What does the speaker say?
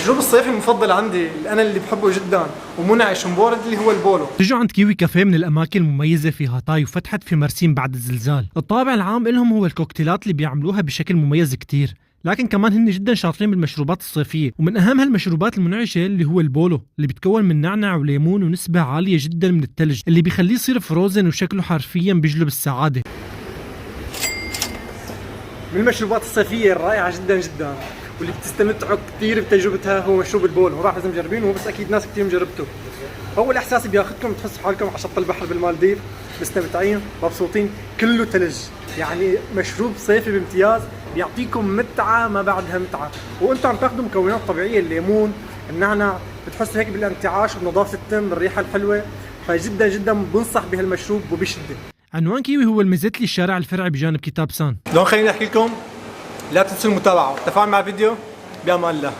المشروب الصيفي المفضل عندي اللي انا بحبه جدا ومنعش ومبارد اللي هو البولو. تجوا عند كيوي كافيه من الاماكن المميزه في هاتاي وفتحت في مرسين بعد الزلزال. الطابع العام لهم هو الكوكتيلات اللي بيعملوها بشكل مميز كتير، لكن كمان هن جدا شاطرين بالمشروبات الصيفيه، ومن اهم هالمشروبات المنعشه اللي هو البولو اللي بيتكون من نعناع وليمون ونسبه عاليه جدا من الثلج اللي بيخليه يصير فروزن وشكله حرفيا بيجلب السعاده. من المشروبات الصيفيه الرائعه جدا جدا واللي بتستمتعوا كثير بتجربتها هو مشروب البولو. راح لازم تجربينه، بس اكيد ناس كثير مجربته. اول احساس بياخذكم تحسوا حالكم على شط البحر بالمالديف، مستمتعين مبسوطين، كله ثلج. يعني مشروب صيفي بامتياز بيعطيكم متعه ما بعدها متعه، وانتم عم تاخذوا مكونات طبيعيه، الليمون، النعناع، بتحسوا هيك بالانتعاش وبنظافه التم، بالريحه الحلوه. فجدا جدا بنصح بهالمشروب وبشده. عنوان كيوي هو المزتلي الشارع الفرعي بجانب كتاب سان. خليني احكي لكم، لا تنسوا المتابعه والتفاعل مع الفيديو. بامان الله.